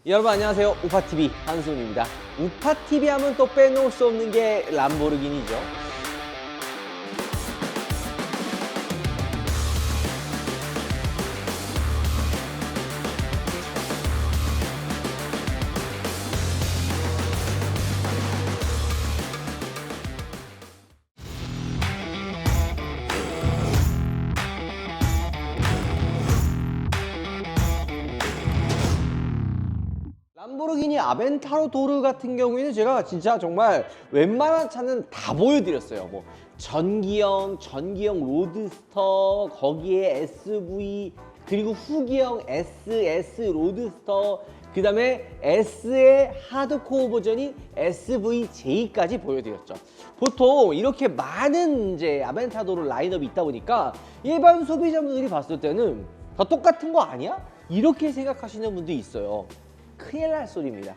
여러분 안녕하세요. 우파TV 한수훈입니다. 우파TV 하면 또 빼놓을 수 없는 게 람보르기니죠. 람보르기니 아벤타도르 같은 경우에는 제가 진짜 정말 웬만한 차는 다 보여드렸어요. 뭐 전기형 로드스터, 거기에 SV, 그리고 후기형 SS 로드스터, 그 다음에 S의 하드코어 버전인 SVJ까지 보여드렸죠. 보통 이렇게 많은 이제 아벤타도르 라인업이 있다 보니까 일반 소비자분들이 봤을 때는 다 똑같은 거 아니야? 이렇게 생각하시는 분들이 있어요. 큰일 날 소리입니다.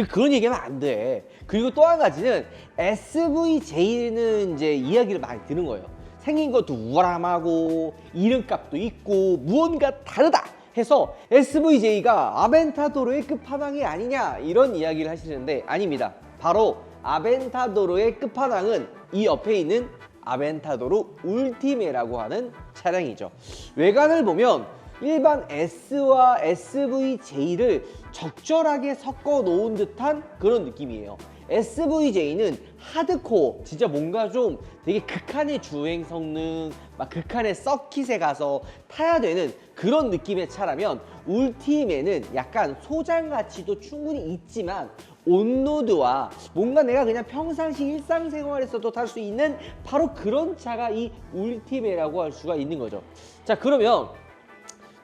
그런 얘기하면 안 돼. 그리고 또 한 가지는 SVJ는 이제 이야기를 많이 드는 거예요. 생긴 것도 우람하고 이름값도 있고 무언가 다르다 해서 SVJ가 아벤타도르의 끝판왕이 아니냐 이런 이야기를 하시는데 아닙니다. 바로 아벤타도르의 끝판왕은 이 옆에 있는 아벤타도르 울티메라고 하는 차량이죠. 외관을 보면 일반 S와 SVJ를 적절하게 섞어 놓은 듯한 그런 느낌이에요. SVJ는 하드코어, 진짜 뭔가 좀 되게 극한의 주행 성능, 막 극한의 서킷에 가서 타야 되는 그런 느낌의 차라면 울티메는 약간 소장 가치도 충분히 있지만 온로드와 뭔가 내가 그냥 평상시 일상생활에서도 탈 수 있는 바로 그런 차가 이 울티메라고 할 수가 있는 거죠. 자, 그러면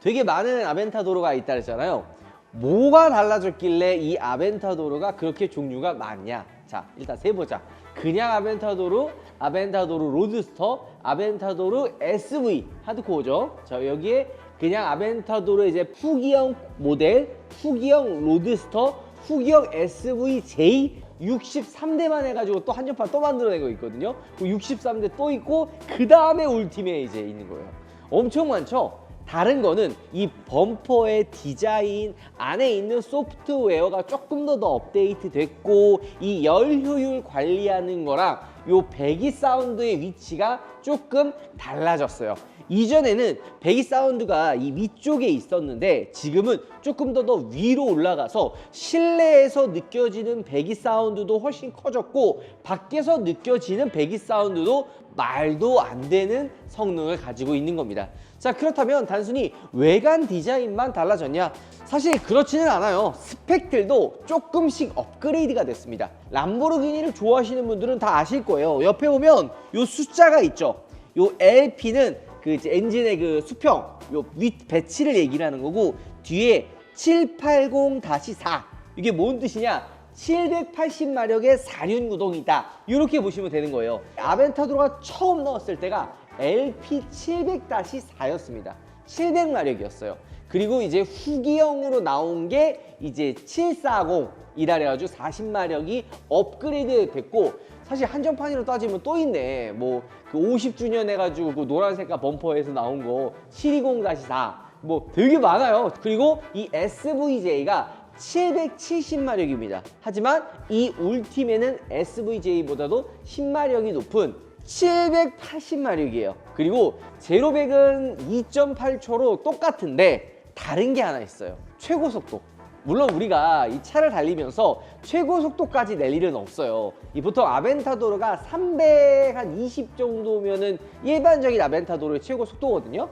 되게 많은 아벤타도르가 있다 그랬잖아요. 뭐가 달라졌길래 이 아벤타도르가 그렇게 종류가 많냐? 자, 일단 세보자. 그냥 아벤타도르, 아벤타도르 로드스터, 아벤타도르 SV 하드코어죠. 자, 여기에 그냥 아벤타도르 이제 후기형 모델, 후기형 로드스터, 후기형 SVJ 63대만 해가지고 또 한정판 또 만들어낸 거 있거든요. 그 63대 또 있고 그 다음에 울티메 이제 있는 거예요. 엄청 많죠? 다른 거는 이 범퍼의 디자인, 안에 있는 소프트웨어가 조금 더 업데이트 됐고 이 열 효율 관리하는 거랑 요 배기 사운드의 위치가 조금 달라졌어요. 이전에는 배기 사운드가 이 위쪽에 있었는데 지금은 조금 더 위로 올라가서 실내에서 느껴지는 배기 사운드도 훨씬 커졌고 밖에서 느껴지는 배기 사운드도 말도 안 되는 성능을 가지고 있는 겁니다. 자, 그렇다면 단순히 외관 디자인만 달라졌냐? 사실 그렇지는 않아요. 스펙들도 조금씩 업그레이드가 됐습니다. 람보르기니를 좋아하시는 분들은 다 아실 거예요. 옆에 보면 요 숫자가 있죠. 요 LP는 그 이제 엔진의 그 수평, 요 윗 배치를 얘기를 하는 거고 뒤에 780-4 이게 뭔 뜻이냐? 780마력의 4륜 구동이다. 이렇게 보시면 되는 거예요. 아벤타도르가 처음 나왔을 때가 LP700-4였습니다. 700마력이었어요. 그리고 이제 후기형으로 나온 게 이제 740이라 해가지고 40마력이 업그레이드 됐고 사실 한정판으로 따지면 또 있네. 뭐 그 50주년 해가지고 그 노란색깔 범퍼에서 나온 거 720-4 뭐 되게 많아요. 그리고 이 SVJ가 770마력입니다. 하지만 이 울티메는 SVJ보다도 10마력이 높은 780마력이에요. 그리고 제로백은 2.8초로 똑같은데 다른 게 하나 있어요. 최고 속도. 물론 우리가 이 차를 달리면서 최고 속도까지 낼 일은 없어요. 이 보통 아벤타도르가 320 정도면은 일반적인 아벤타도르의 최고 속도거든요.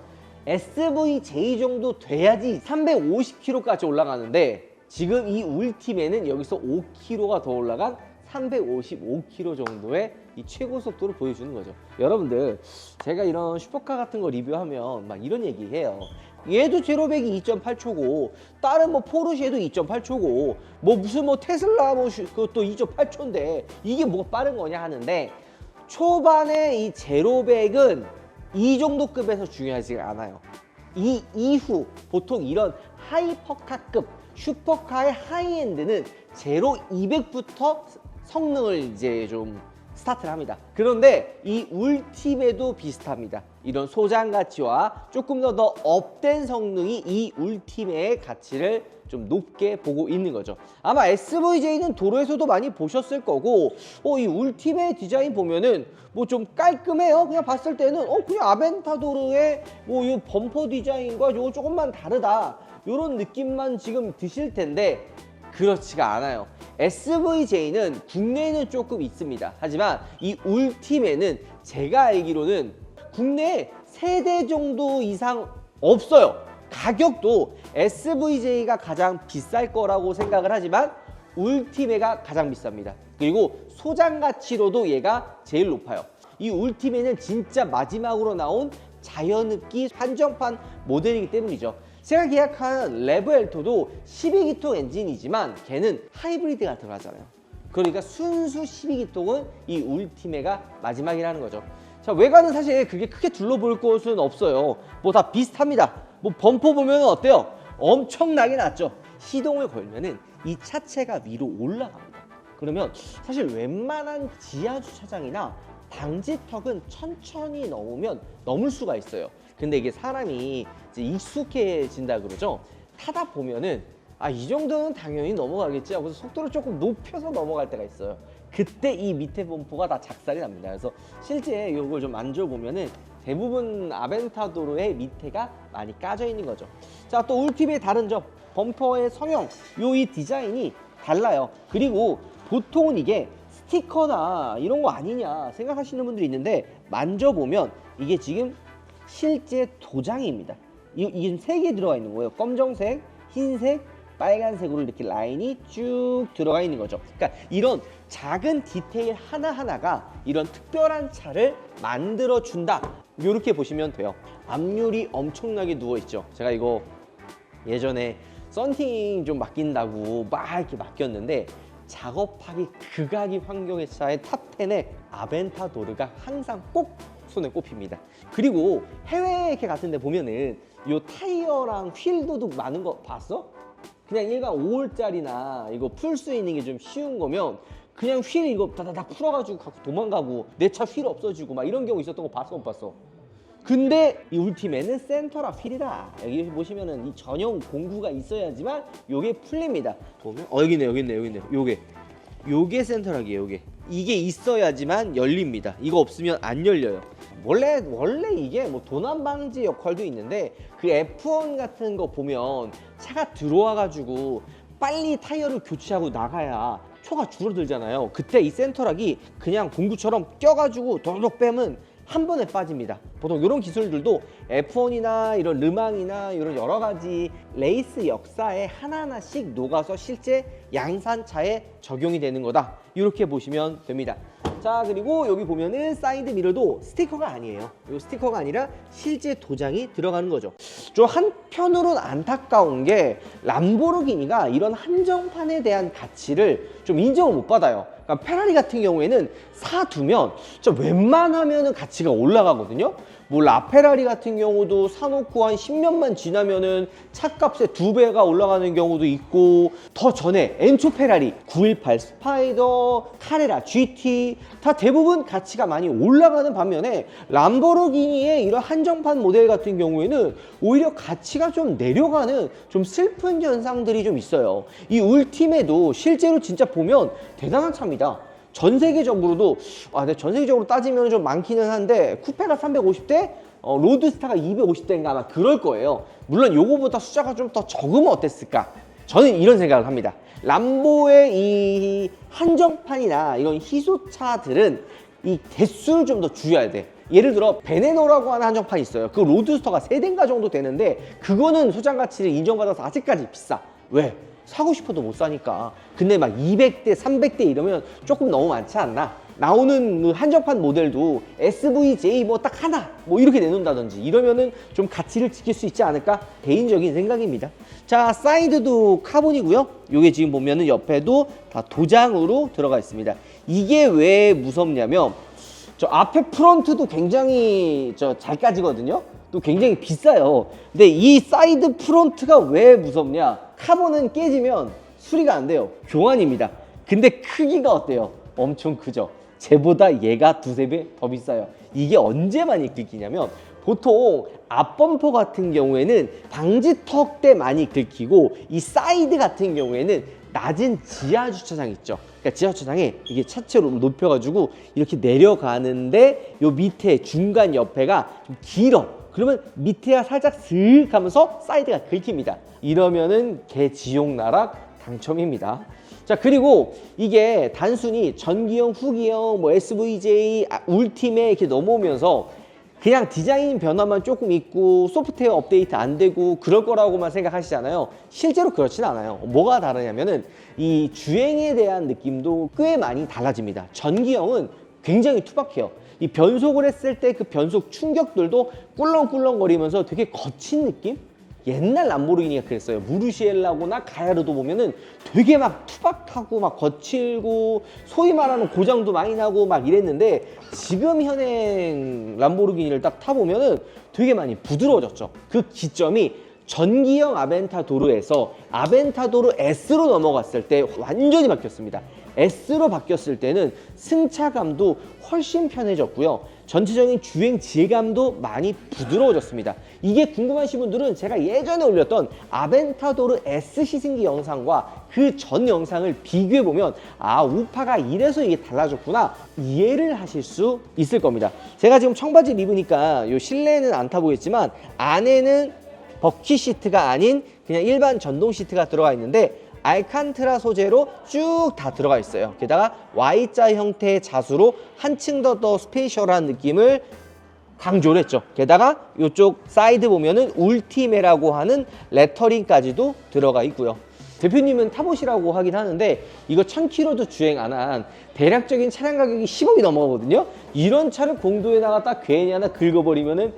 SVJ 정도 돼야지 350km까지 올라가는데 지금 이 울티메는 여기서 5km가 더 올라간 355km 정도의 이 최고 속도를 보여주는 거죠. 여러분들 제가 이런 슈퍼카 같은 거 리뷰하면 막 이런 얘기 해요. 얘도 제로백이 2.8초고 다른 뭐 포르쉐도 2.8초고 뭐 무슨 뭐 테슬라 뭐 그것도 2.8초인데 이게 뭐가 빠른 거냐 하는데 초반에 이 제로백은 이 정도 급에서 중요하지 않아요. 이 이후 보통 이런 하이퍼카급 슈퍼카의 하이엔드는 제로 200부터 성능을 이제 좀 스타트를 합니다. 그런데 이 울티메도 비슷합니다. 이런 소장 가치와 조금 더 업된 성능이 이 울티메의 가치를 좀 높게 보고 있는 거죠. 아마 SVJ는 도로에서도 많이 보셨을 거고, 이 울티메 디자인 보면은 뭐 좀 깔끔해요. 그냥 봤을 때는 그냥 아벤타도르의 뭐 이 범퍼 디자인과 요거 조금만 다르다, 요런 느낌만 지금 드실 텐데 그렇지가 않아요. SVJ는 국내에는 조금 있습니다. 하지만 이 울티메는 제가 알기로는 국내에 3대 정도 이상 없어요. 가격도 SVJ가 가장 비쌀 거라고 생각을 하지만 울티메가 가장 비쌉니다. 그리고 소장 가치로도 얘가 제일 높아요. 이 울티메는 진짜 마지막으로 나온 자연흡기 한정판 모델이기 때문이죠. 제가 계약한 레브엘토도 12기통 엔진이지만 걔는 하이브리드가 들어가잖아요. 그러니까 순수 12기통은 이 울티메가 마지막이라는 거죠. 자, 외관은 사실 그렇게 크게 둘러볼 것은 없어요. 뭐 다 비슷합니다. 뭐 범퍼 보면 어때요? 엄청나게 낮죠. 시동을 걸면은 이 차체가 위로 올라갑니다. 그러면 사실 웬만한 지하 주차장이나 방지턱은 천천히 넘으면 넘을 수가 있어요. 근데 이게 사람이 이제 익숙해진다 그러죠. 타다 보면은 이 정도는 당연히 넘어가겠지 하고서 속도를 조금 높여서 넘어갈 때가 있어요. 그때 이 밑에 범퍼가 다 작살이 납니다. 그래서 실제 이걸 좀 만져보면은 대부분 아벤타도로의 밑에가 많이 까져 있는 거죠. 자, 또 울티메의 다른 점, 범퍼의 성형, 이 디자인이 달라요. 그리고 보통은 이게 스티커나 이런 거 아니냐 생각하시는 분들이 있는데 만져보면 이게 지금 실제 도장입니다. 이게 3개 들어가 있는 거예요. 검정색, 흰색, 빨간색으로 이렇게 라인이 쭉 들어가 있는 거죠. 그러니까 이런 작은 디테일 하나하나가 이런 특별한 차를 만들어 준다, 이렇게 보시면 돼요. 앞유리 엄청나게 누워있죠. 제가 이거 예전에 썬팅 좀 맡긴다고 막 이렇게 맡겼는데 작업하기 극악의 환경의 차의 탑10에 아벤타도르가 항상 꼭 손에 꼽힙니다. 그리고 해외 같은 데 보면은 요 타이어랑 휠도 많은 거 봤어? 그냥 일반 5홀짜리나 이거 풀 수 있는 게 좀 쉬운 거면 그냥 휠 이거 다다닥 풀어가지고 갖고 도망가고 내 차 휠 없어지고 막 이런 경우 있었던 거 봤어, 못 봤어? 근데 이 울티메는 센터라 휠이다. 여기 보시면은 이 전용 공구가 있어야지만 요게 풀립니다. 보면 여기 있네. 요게 센터락이에요. 이게 있어야지만 열립니다. 이거 없으면 안 열려요. 원래 이게 뭐 도난 방지 역할도 있는데 그 F1 같은 거 보면 차가 들어와 가지고 빨리 타이어를 교체하고 나가야 초가 줄어들잖아요. 그때 이 센터락이 그냥 공구처럼 껴가지고 도둑 빼면 한 번에 빠집니다. 보통 이런 기술들도 F1이나 이런 르망이나 이런 여러 가지 레이스 역사에 하나하나씩 녹아서 실제 양산차에 적용이 되는 거다, 이렇게 보시면 됩니다. 자, 그리고 여기 보면은 사이드 미러도 스티커가 아니에요. 이 스티커가 아니라 실제 도장이 들어가는 거죠. 좀 한편으로는 안타까운 게 람보르기니가 이런 한정판에 대한 가치를 좀 인정을 못 받아요. 그러니까 페라리 같은 경우에는 사두면 진짜 웬만하면은 가치가 올라가거든요. 뭐 라페라리 같은 경우도 사놓고 한 10년만 지나면은 차값의 2배가 올라가는 경우도 있고, 더 전에 엔초 페라리 918 스파이더, 카레라 GT 다 대부분 가치가 많이 올라가는 반면에 람보르기니의 이런 한정판 모델 같은 경우에는 오히려 가치가 좀 내려가는 좀 슬픈 현상들이 좀 있어요. 이 울티메도 실제로 진짜 보면 대단한 차입니다. 전 세계적으로도 전 세계적으로 따지면 좀 많기는 한데 쿠페가 350대, 로드스타가 250대인가 아마 그럴 거예요. 물론 요거보다 숫자가 좀 더 적으면 어땠을까? 저는 이런 생각을 합니다. 람보의 이 한정판이나 이런 희소차들은 이 대수를 좀 더 줄여야 돼. 예를 들어 베네노라고 하는 한정판이 있어요. 그 로드스터가 3대인가 정도 되는데 그거는 소장 가치를 인정받아서 아직까지 비싸. 왜? 사고 싶어도 못 사니까. 근데 막 200대, 300대 이러면 조금 너무 많지 않나? 나오는 그 한정판 모델도 SVJ 뭐 딱 하나 뭐 이렇게 내놓는다든지 이러면은 좀 가치를 지킬 수 있지 않을까? 개인적인 생각입니다. 자, 사이드도 카본이고요. 요게 지금 보면은 옆에도 다 도장으로 들어가 있습니다. 이게 왜 무섭냐면 저 앞에 프론트도 굉장히 잘 까지거든요. 또 굉장히 비싸요. 근데 이 사이드 프론트가 왜 무섭냐? 카본은 깨지면 수리가 안 돼요. 교환입니다. 근데 크기가 어때요? 엄청 크죠. 쟤보다 얘가 2~3배 더 비싸요. 이게 언제 많이 긁히냐면 보통 앞범퍼 같은 경우에는 방지턱 때 많이 긁히고 이 사이드 같은 경우에는 낮은 지하 주차장 있죠. 그러니까 지하 주차장에 이게 차체로 높여가지고 이렇게 내려가는데 요 밑에 중간 옆에가 좀 길어. 그러면 밑에가 살짝 슥 하면서 사이드가 긁힙니다. 이러면은 개지옥 나락 당첨입니다. 자, 그리고 이게 단순히 전기형, 후기형, 뭐 SVJ, 울티메 이렇게 넘어오면서 그냥 디자인 변화만 조금 있고 소프트웨어 업데이트 안 되고 그럴 거라고만 생각하시잖아요. 실제로 그렇진 않아요. 뭐가 다르냐면은 이 주행에 대한 느낌도 꽤 많이 달라집니다. 전기형은 굉장히 투박해요. 이 변속을 했을 때 그 변속 충격들도 꿀렁꿀렁거리면서 되게 거친 느낌? 옛날 람보르기니가 그랬어요. 무르시엘라고나 가야르도 보면은 되게 막 투박하고 막 거칠고 소위 말하는 고장도 많이 나고 막 이랬는데 지금 현행 람보르기니를 딱 타보면은 되게 많이 부드러워졌죠. 그 기점이 전기형 아벤타도르에서 아벤타도르 S로 넘어갔을 때 완전히 바뀌었습니다. S로 바뀌었을 때는 승차감도 훨씬 편해졌고요. 전체적인 주행 질감도 많이 부드러워졌습니다. 이게 궁금하신 분들은 제가 예전에 올렸던 아벤타도르 S 시승기 영상과 그 전 영상을 비교해보면 아, 우파가 이래서 이게 달라졌구나 이해를 하실 수 있을 겁니다. 제가 지금 청바지를 입으니까 이 실내는 안 타보겠지만 안에는 버킷 시트가 아닌 그냥 일반 전동 시트가 들어가 있는데 알칸트라 소재로 쭉 다 들어가 있어요. 게다가 Y자 형태의 자수로 한층 더 스페이셜한 느낌을 강조를 했죠. 게다가 이쪽 사이드 보면은 울티메라고 하는 레터링까지도 들어가 있고요. 대표님은 타보시라고 하긴 하는데 이거 1000km도 주행 안 한 대략적인 차량 가격이 10억이 넘어가거든요. 이런 차를 공도에다가 딱 괜히 하나 긁어버리면은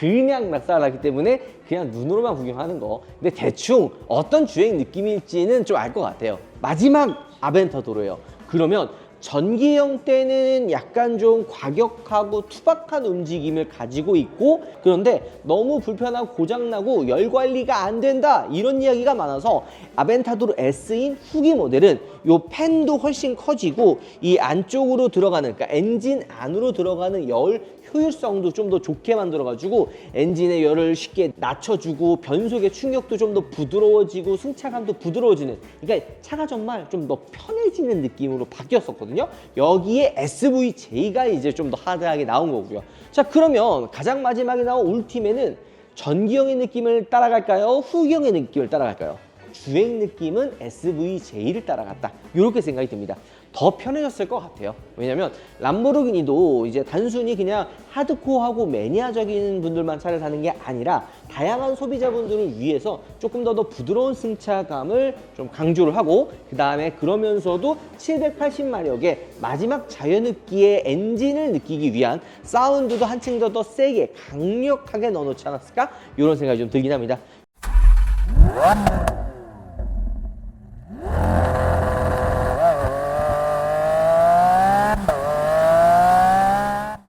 그냥 낙살나기 때문에 그냥 눈으로만 구경하는 거. 근데 대충 어떤 주행 느낌일지는 좀 알 것 같아요. 마지막 아벤타도르예요. 그러면 전기형 때는 약간 좀 과격하고 투박한 움직임을 가지고 있고 그런데 너무 불편하고 고장나고 열 관리가 안 된다 이런 이야기가 많아서 아벤타도르 S인 후기 모델은 요 팬도 훨씬 커지고 이 안쪽으로 들어가는 그러니까 엔진 안으로 들어가는 열 효율성도 좀 더 좋게 만들어가지고 엔진의 열을 쉽게 낮춰주고 변속의 충격도 좀 더 부드러워지고 승차감도 부드러워지는 그러니까 차가 정말 좀 더 편해지는 느낌으로 바뀌었었거든요. 여기에 SVJ가 이제 좀 더 하드하게 나온 거고요. 자, 그러면 가장 마지막에 나온 울티메는 전기형의 느낌을 따라갈까요? 후기형의 느낌을 따라갈까요? 주행 느낌은 SVJ를 따라갔다. 이렇게 생각이 듭니다. 더 편해졌을 것 같아요. 왜냐면 람보르기니도 이제 단순히 그냥 하드코어하고 매니아적인 분들만 차를 사는 게 아니라 다양한 소비자분들을 위해서 조금 더 부드러운 승차감을 좀 강조를 하고 그 다음에 그러면서도 780마력의 마지막 자연흡기의 엔진을 느끼기 위한 사운드도 한층 더 세게 강력하게 넣어놓지 않았을까? 이런 생각이 좀 들긴 합니다.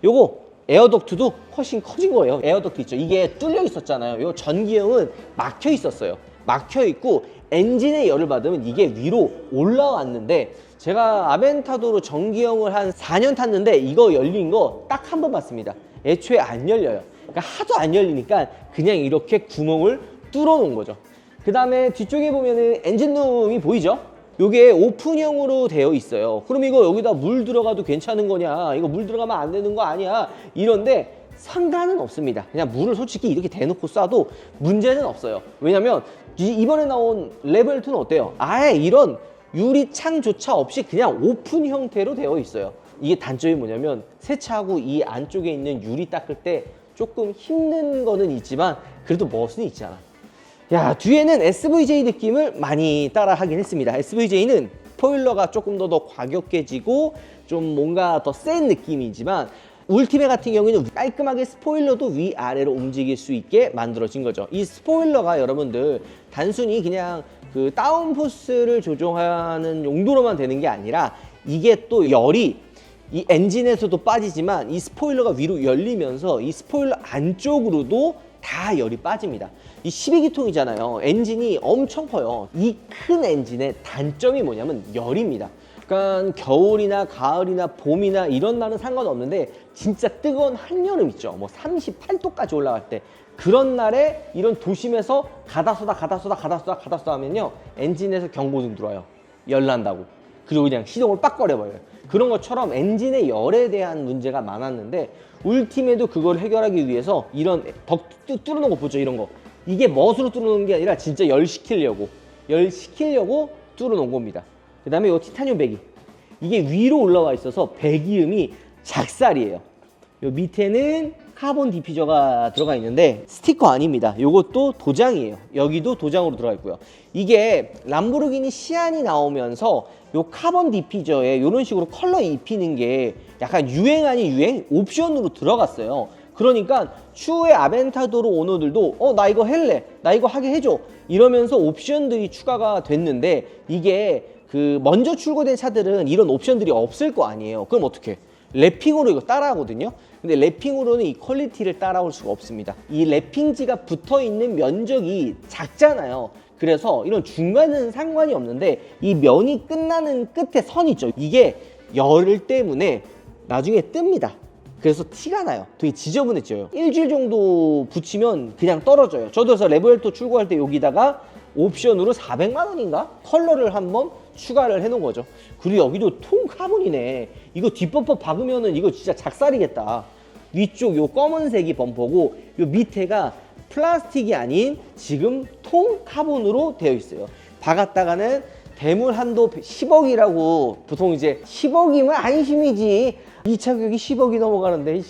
요거 에어덕트도 훨씬 커진 거예요. 에어덕트 있죠. 이게 뚫려 있었잖아요. 요 전기형은 막혀 있었어요. 막혀 있고 엔진의 열을 받으면 이게 위로 올라왔는데 제가 아벤타도르 전기형을 한 4년 탔는데 이거 열린 거 딱 한 번 봤습니다. 애초에 안 열려요. 그러니까 하도 안 열리니까 그냥 이렇게 구멍을 뚫어 놓은 거죠. 그 다음에 뒤쪽에 보면은 엔진룸이 보이죠? 요게 오픈형으로 되어 있어요. 그럼 이거 여기다 물 들어가도 괜찮은 거냐? 이거 물 들어가면 안 되는 거 아니야? 이런데 상관은 없습니다. 그냥 물을 솔직히 이렇게 대놓고 쏴도 문제는 없어요. 왜냐면 이번에 나온 레벨 2는 어때요? 아예 이런 유리창조차 없이 그냥 오픈 형태로 되어 있어요. 이게 단점이 뭐냐면 세차하고 이 안쪽에 있는 유리 닦을 때 조금 힘든 거는 있지만 그래도 멋은 있잖아. 야, 뒤에는 SVJ 느낌을 많이 따라 하긴 했습니다. SVJ는 스포일러가 조금 더 과격해지고 좀 뭔가 더 센 느낌이지만 울티메 같은 경우에는 깔끔하게 스포일러도 위아래로 움직일 수 있게 만들어진 거죠. 이 스포일러가 여러분들 단순히 그냥 그 다운포스를 조정하는 용도로만 되는 게 아니라 이게 또 열이 이 엔진에서도 빠지지만 이 스포일러가 위로 열리면서 이 스포일러 안쪽으로도 다 열이 빠집니다. 이 12기통이잖아요. 엔진이 엄청 커요. 이 큰 엔진의 단점이 뭐냐면 열입니다. 약간 겨울이나 가을이나 봄이나 이런 날은 상관없는데 진짜 뜨거운 한여름 있죠. 뭐 38도까지 올라갈 때 그런 날에 이런 도심에서 가다 쏟아 하면요 엔진에서 경고등 들어와요. 열 난다고. 그리고 그냥 시동을 빡 꺼려버려요. 그런 것처럼 엔진의 열에 대한 문제가 많았는데 울팀에도 그걸 해결하기 위해서 이런 덕 뚫어놓은 거 보죠. 이런 거 이게 멋으로 뚫어놓은 게 아니라 진짜 열 시키려고 뚫어놓은 겁니다. 그 다음에 이 티타늄 배기 이게 위로 올라와 있어서 배기음이 작살이에요. 요 밑에는 카본 디퓨저가 들어가 있는데 스티커 아닙니다. 요것도 도장이에요. 여기도 도장으로 들어가 있고요. 이게 람보르기니 시안이 나오면서 요 카본 디퓨저에 이런 식으로 컬러 입히는 게 약간 유행 아닌 유행 옵션으로 들어갔어요. 그러니까 추후에 아벤타도르 오너들도 나 이거 할래, 나 이거 하게 해줘 이러면서 옵션들이 추가가 됐는데 이게 그 먼저 출고된 차들은 이런 옵션들이 없을 거 아니에요. 그럼 어떻게? 랩핑으로 이거 따라하거든요. 근데 랩핑으로는 이 퀄리티를 따라올 수가 없습니다. 이 랩핑지가 붙어 있는 면적이 작잖아요. 그래서 이런 중간은 상관이 없는데 이 면이 끝나는 끝에 선 있죠. 이게 열 때문에 나중에 뜹니다. 그래서 티가 나요. 되게 지저분해져요. 일주일 정도 붙이면 그냥 떨어져요. 저도 그래서 레보엘토 출고할 때 여기다가 옵션으로 400만 원인가? 컬러를 한번 추가를 해놓은 거죠. 그리고 여기도 통 카본이네. 이거 뒷범퍼 박으면은 이거 진짜 작살이겠다. 위쪽 요 검은색이 범퍼고 요 밑에가 플라스틱이 아닌 지금 통 카본으로 되어 있어요. 박았다가는 대물 한도 10억이라고 보통 이제 10억이면 안심이지. 이 차 가격이 10억이 넘어가는데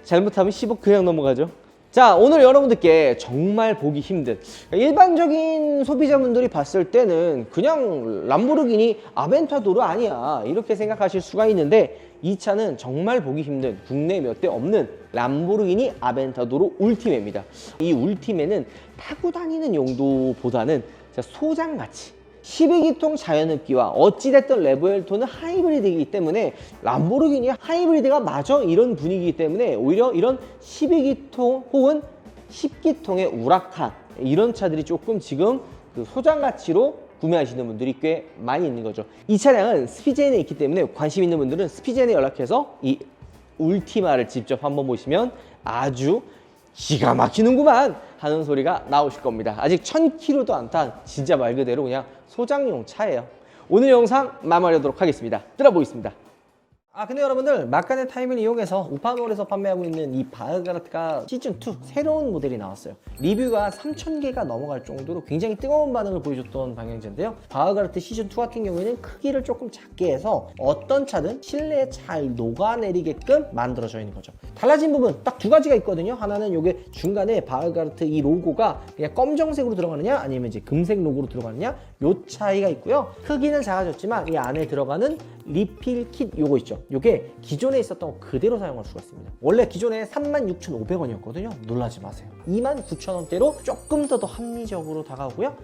잘못하면 10억 그냥 넘어가죠. 자, 오늘 여러분들께 정말 보기 힘든 일반적인 소비자분들이 봤을 때는 그냥 람보르기니 아벤타도르 아니야 이렇게 생각하실 수가 있는데 이 차는 정말 보기 힘든 국내 몇 대 없는 람보르기니 아벤타도르 울티메입니다. 이 울티메는 타고 다니는 용도보다는 소장가치 12기통 자연흡기와 어찌됐든 레보엘토는 하이브리드이기 때문에 람보르기니 하이브리드가 맞아 이런 분위기이기 때문에 오히려 이런 12기통 혹은 10기통의 우라칸 이런 차들이 조금 지금 그 소장 가치로 구매하시는 분들이 꽤 많이 있는 거죠. 이 차량은 스피젠에 있기 때문에 관심 있는 분들은 스피젠에 연락해서 이 울티마를 직접 한번 보시면 아주 기가 막히는구만 하는 소리가 나오실 겁니다. 아직 1000km도 안 탄 진짜 말 그대로 그냥 소장용 차예요. 오늘 영상 마무리하도록 하겠습니다. 들어보겠습니다. 근데 여러분들 막간의 타임을 이용해서 우파몰에서 판매하고 있는 이 바흐가르트가 시즌2 새로운 모델이 나왔어요. 리뷰가 3000개가 넘어갈 정도로 굉장히 뜨거운 반응을 보여줬던 방향제인데요. 바흐가르트 시즌2 같은 경우에는 크기를 조금 작게 해서 어떤 차든 실내에 잘 녹아내리게끔 만들어져 있는 거죠. 달라진 부분 딱 두 가지가 있거든요. 하나는 요게 중간에 바흐가르트 이 로고가 그냥 검정색으로 들어가느냐 아니면 이제 금색 로고로 들어가느냐 요 차이가 있고요. 크기는 작아졌지만 이 안에 들어가는 리필 킷 요거 있죠. 요게 기존에 있었던 거 그대로 사용할 수가 있습니다. 원래 기존에 36,500원이었거든요. 놀라지 마세요. 29,000원대로 조금 더 합리적으로 다가오고요.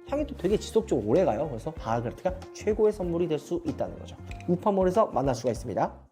향이 또 되게 지속적으로 오래 가요. 그래서 바흐가르트가 최고의 선물이 될 수 있다는 거죠. 우파몰에서 만날 수가 있습니다.